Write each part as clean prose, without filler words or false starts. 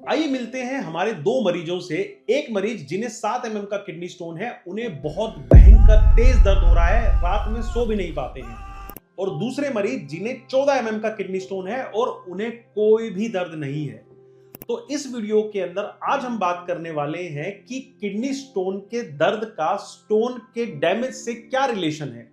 आइए मिलते हैं हमारे दो मरीजों से। एक मरीज जिन्हें 7 mm का किडनी स्टोन है, उन्हें बहुत भयंकर तेज दर्द हो रहा है, रात में सो भी नहीं पाते हैं। और दूसरे मरीज जिन्हें 14 mm का किडनी स्टोन है और उन्हें कोई भी दर्द नहीं है। तो इस वीडियो के अंदर आज हम बात करने वाले हैं कि किडनी स्टोन के दर्द का स्टोन के डैमेज से क्या रिलेशन है।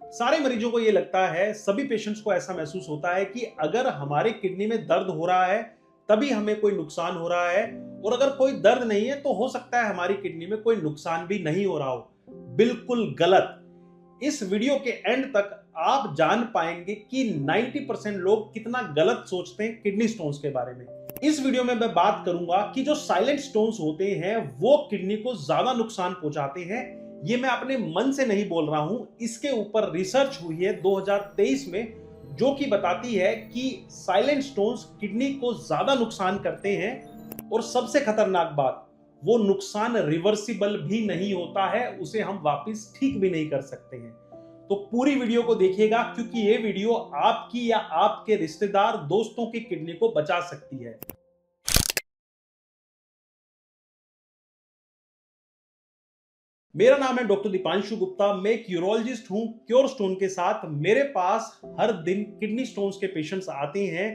सारे मरीजों को यह लगता है, सभी पेशेंट्स को ऐसा महसूस होता है कि अगर हमारे किडनी में दर्द हो रहा है तभी हमें कोई नुकसान हो रहा है, और अगर कोई दर्द नहीं है तो हो सकता है हमारी किडनी में कोई नुकसान भी नहीं हो रहा हो। बिल्कुल गलत। इस वीडियो के एंड तक आप जान पाएंगे कि 90% लोग कितना गलत सोचते हैं किडनी स्टोन्स के बारे में। इस वीडियो में मैं बात करूंगा कि जो साइलेंट स्टोन्स होते हैं वो किडनी को ज्यादा नुकसान पहुंचाते हैं। ये मैं अपने मन से नहीं बोल रहा हूं, इसके ऊपर रिसर्च हुई है 2023 में, जो कि बताती है कि साइलेंट स्टोन्स किडनी को ज्यादा नुकसान करते हैं। और सबसे खतरनाक बात, वो नुकसान रिवर्सिबल भी नहीं होता है, उसे हम वापस ठीक भी नहीं कर सकते हैं। तो पूरी वीडियो को देखिएगा, क्योंकि ये वीडियो आपकी या आपके रिश्तेदार दोस्तों की किडनी को बचा सकती है। मेरा नाम है डॉक्टर दीपांशु गुप्ता। मैं एक यूरोलॉजिस्ट हूं क्योर स्टोन के साथ। मेरे पास हर दिन किडनी स्टोन्स के पेशेंट्स आते हैं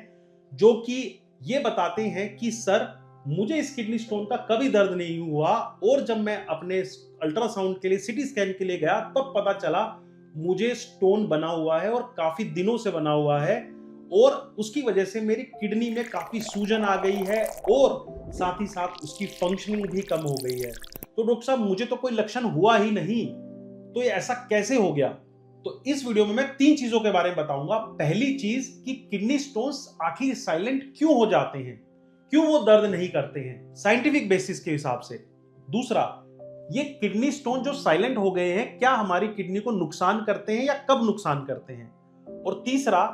जो कि ये बताते हैं कि सर, मुझे इस किडनी स्टोन का कभी दर्द नहीं हुआ, और जब मैं अपने अल्ट्रासाउंड के लिए, सीटी स्कैन के लिए गया, तब पता चला मुझे स्टोन बना हुआ है और काफी दिनों से बना हुआ है, और उसकी वजह से मेरी किडनी में काफी सूजन आ गई है और साथ ही साथ उसकी फंक्शनिंग भी कम हो गई है। तो डॉक्टर साहब, मुझे तो कोई लक्षण हुआ ही नहीं, तो ये ऐसा कैसे हो गया? तो इस वीडियो में मैं 3 चीजों के बारे में बताऊंगा। पहली चीज कि किडनी स्टोन्स आखिर साइलेंट क्यों हो जाते हैं, क्यों वो दर्द नहीं करते हैं साइंटिफिक बेसिस के हिसाब से। दूसरा, ये किडनी स्टोन जो साइलेंट हो गए हैं, क्या हमारी किडनी को नुकसान करते हैं या कब नुकसान करते हैं। और तीसरा,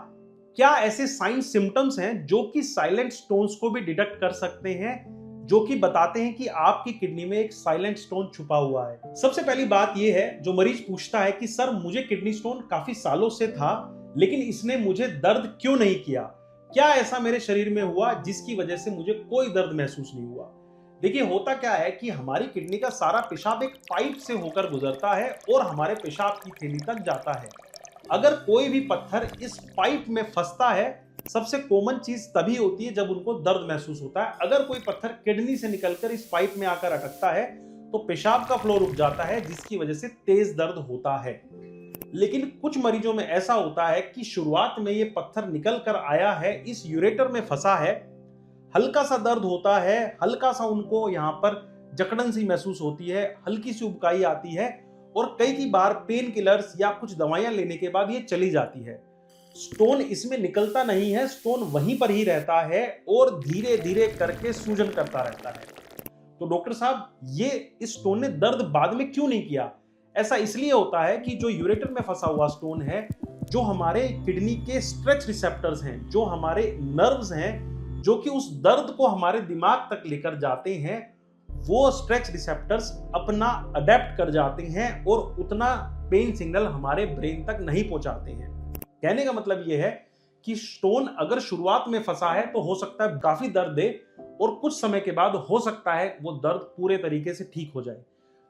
क्या ऐसे साइन सिम्टम्स हैं जो कि साइलेंट स्टोन्स को भी डिटेक्ट कर सकते हैं, जो कि बताते हैं कि आपकी किडनी में एक साइलेंट स्टोन छुपा हुआ है। सबसे पहली बात यह है, जो मरीज पूछता है कि सर, मुझे किडनी स्टोन काफी सालों से था, लेकिन इसने मुझे दर्द क्यों नहीं किया, क्या ऐसा मेरे शरीर में हुआ जिसकी वजह से मुझे कोई दर्द महसूस नहीं हुआ। देखिए, होता क्या है कि हमारी किडनी का सारा पेशाब एक पाइप से होकर गुजरता है और हमारे पेशाब की थैली तक जाता है। अगर कोई भी पत्थर इस पाइप में फंसता है, सबसे कॉमन चीज तभी होती है जब उनको दर्द महसूस होता है। अगर कोई पत्थर किडनी से निकलकर इस पाइप में आकर अटकता है तो पेशाब का फ्लो रुक जाता है, जिसकी वजह से तेज दर्द होता है। लेकिन कुछ मरीजों में ऐसा होता है कि शुरुआत में ये पत्थर निकल कर आया है, इस यूरेटर में फंसा है, हल्का सा दर्द होता है, हल्का सा उनको यहाँ पर जकड़न सी महसूस होती है, हल्की सी उबकाई आती है, और कई बार पेन किलर्स या कुछ दवाइयां लेने के बाद ये चली जाती है। स्टोन इसमें निकलता नहीं है, स्टोन वहीं पर ही रहता है और धीरे धीरे करके सूजन करता रहता है। तो डॉक्टर साहब, ये इस स्टोन ने दर्द बाद में क्यों नहीं किया? ऐसा इसलिए होता है कि जो यूरेटर में फंसा हुआ स्टोन है, जो हमारे किडनी के स्ट्रेच रिसेप्टर्स हैं, जो हमारे नर्व्स हैं, जो कि उस दर्द को हमारे दिमाग तक लेकर जाते हैं, वो स्ट्रेच रिसेप्टर्स अपना अडेप्ट कर जाते हैं और उतना पेन सिग्नल हमारे ब्रेन तक नहीं पहुंचाते हैं। कहने का मतलब यह है कि स्टोन अगर शुरुआत में फंसा है तो हो सकता है काफी दर्द दे, और कुछ समय के बाद हो सकता है वो दर्द पूरे तरीके से ठीक हो जाए।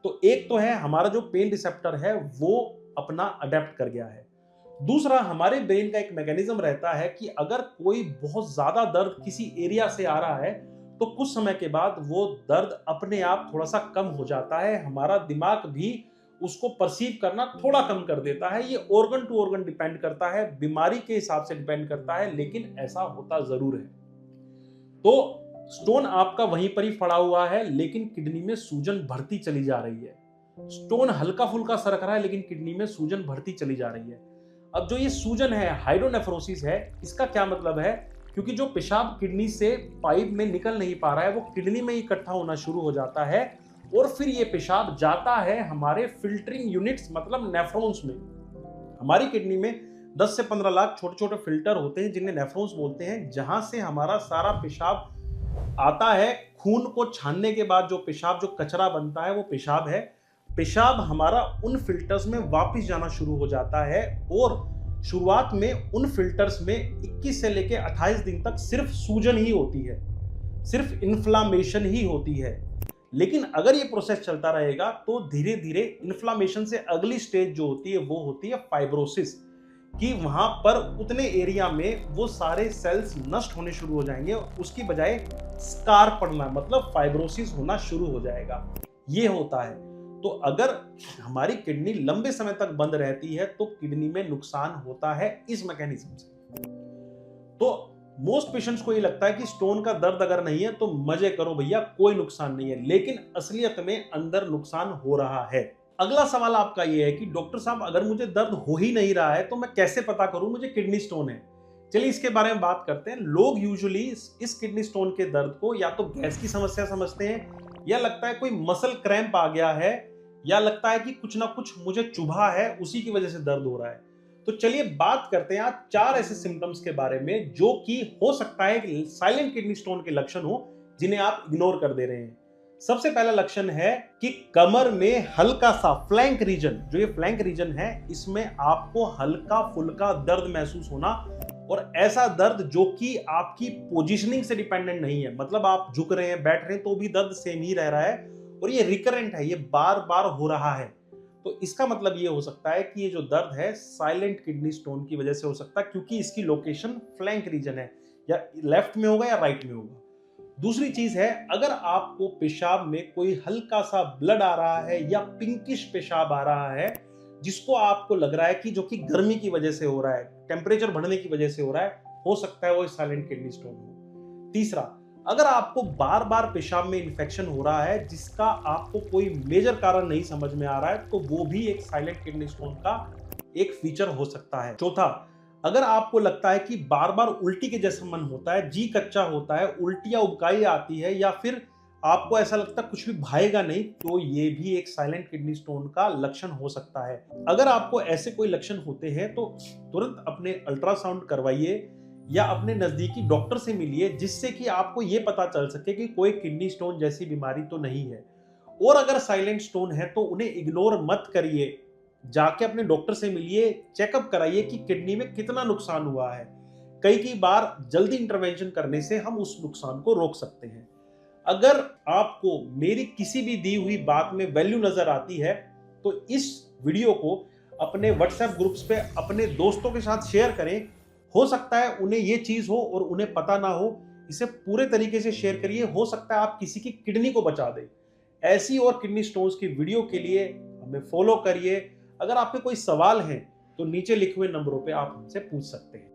तो एक तो है हमारा जो पेन रिसेप्टर है वो अपना अडेप्ट कर गया है। दूसरा, हमारे ब्रेन का एक मैकेनिज्म रहता है कि अगर कोई बहुत ज्यादा दर्द किसी एरिया से आ रहा है तो कुछ समय के बाद वो दर्द अपने आप थोड़ा सा कम हो जाता है। हमारा दिमाग भी उसको परसीव करना थोड़ा कम कर देता है। ये ऑर्गन टू ऑर्गन डिपेंड करता है, बीमारी के हिसाब से डिपेंड करता है, लेकिन ऐसा होता जरूर है। तो स्टोन आपका वहीं पर ही पड़ा हुआ है, लेकिन किडनी में सूजन बढ़ती चली जा रही है। स्टोन हल्का फुल्का सरक रहा है, लेकिन किडनी में सूजन बढ़ती चली जा रही है। अब जो ये सूजन है, हाइड्रोनेफ्रोसिस है, इसका क्या मतलब है? क्योंकि जो पेशाब किडनी से पाइप में निकल नहीं पा रहा है, वो किडनी में इकट्ठा होना शुरू हो जाता है, और फिर ये पेशाब जाता है हमारे फिल्टरिंग यूनिट्स, मतलब नेफ्रॉन्स में। हमारी किडनी में 10 से 15 लाख छोटे छोटे फिल्टर होते हैं, जिन्हें नेफ्रॉन्स बोलते हैं, जहां से हमारा सारा पेशाब आता है। खून को छानने के बाद जो पेशाब, जो कचरा बनता है, वो पेशाब है। पेशाब हमारा उन फिल्टर्स में वापस जाना शुरू हो जाता है, और शुरुआत में उन फिल्टर्स में 21 से लेकर 28 दिन तक सिर्फ सूजन ही होती है। सिर्फ इन्फ्लामेशन ही होती है। लेकिन अगर ये प्रोसेस चलता रहेगा तो धीरे धीरे इन्फ्लामेशन से अगली स्टेज जो होती है वो होती है फाइब्रोसिस, कि वहां पर उतने एरिया में वो सारे सेल्स नष्ट होने शुरू हो जाएंगे और उसकी बजाय स्कार पड़ना मतलब फाइब्रोसिस होना शुरू हो जाएगा। ये होता है। तो अगर हमारी किडनी लंबे समय तक बंद रहती है तो किडनी में नुकसान होता है इस मैकेनिज्म से। तो मोस्ट पेशेंट्स को ये लगता है कि स्टोन का दर्द अगर नहीं है तो मजे करो भैया, कोई नुकसान नहीं है, लेकिन असलियत में अंदर नुकसान हो रहा है। अगला सवाल आपका ये है कि डॉक्टर साहब अगर मुझे दर्द हो ही नहीं रहा है तो मैं कैसे पता करूं मुझे किडनी स्टोन है। चलिए इसके बारे में बात करते हैं। लोग यूजुअली इस किडनी स्टोन के दर्द को या तो गैस की समस्या समझते हैं, या लगता है कोई मसल क्रैम्प आ गया है, या लगता है कि कुछ ना कुछ मुझे चुभा है उसी की वजह से दर्द हो रहा है। तो चलिए बात करते हैं आज 4 ऐसे सिम्टम्स के बारे में जो कि हो सकता है कि साइलेंट किडनी स्टोन के लक्षण हो जिन्हें आप इग्नोर कर दे रहे हैं। सबसे पहला लक्षण है कि कमर में हल्का सा फ्लैंक रीजन, जो ये फ्लैंक रीजन है इसमें आपको हल्का फुल्का दर्द महसूस होना, और ऐसा दर्द जो कि आपकी पोजीशनिंग से डिपेंडेंट नहीं है, मतलब आप झुक रहे हैं बैठ रहे हैं तो भी दर्द सेम ही रह रहा है और ये रिकरेंट है, ये बार बार हो रहा है। तो इसका मतलब ये हो सकता है कि ये जो दर्द है साइलेंट किडनी स्टोन की वजह से हो सकता है, क्योंकि इसकी लोकेशन फ्लैंक रीजन है, या लेफ्ट में होगा या राइट में होगा। दूसरी चीज है, अगर आपको पेशाब में कोई हल्का सा ब्लड आ रहा है या पिंकिश पेशाब आ रहा है जिसको आपको लग रहा है कि जो कि गर्मी की वजह से हो रहा है, टेम्परेचर बढ़ने की वजह से हो रहा है, हो सकता है वो साइलेंट किडनी स्टोन हो। तीसरा, अगर आपको बार बार पेशाब में इन्फेक्शन हो रहा है जिसका आपको कोई मेजर कारण नहीं समझ में आ रहा है तो वो भी एक साइलेंट किडनी स्टोन का एक फीचर हो सकता है। चौथा, अगर आपको लगता है कि बार बार उल्टी के जैसा मन होता है, जी कच्चा होता है, उल्टियां उबकाई आती है, या फिर आपको ऐसा लगता है कुछ भी भाएगा नहीं, तो ये भी एक साइलेंट किडनी स्टोन का लक्षण हो सकता है। अगर आपको ऐसे कोई लक्षण होते हैं तो तुरंत अपने अल्ट्रासाउंड करवाइए या अपने नजदीकी डॉक्टर से मिलिए, जिससे कि आपको यह पता चल सके कि कोई किडनी स्टोन जैसी बीमारी तो नहीं है। और अगर साइलेंट स्टोन है तो उन्हें इग्नोर मत करिए, जाके अपने डॉक्टर से मिलिए, चेकअप कराइए कि किडनी में कितना नुकसान हुआ है। कई बार जल्दी इंटरवेंशन करने से हम उस नुकसान को रोक सकते हैं। अगर आपको मेरी किसी भी दी हुई बात में वैल्यू नजर आती है तो इस वीडियो को अपने व्हाट्सएप ग्रुप्स पे अपने दोस्तों के साथ शेयर करें। हो सकता है उन्हें ये चीज हो और उन्हें पता ना हो, इसे पूरे तरीके से शेयर करिए, हो सकता है आप किसी की किडनी को बचा दें। ऐसी और किडनी स्टोन्स की वीडियो के लिए हमें फॉलो करिए। अगर आपके कोई सवाल हैं तो नीचे लिखे हुए नंबरों पे आप हमसे पूछ सकते हैं।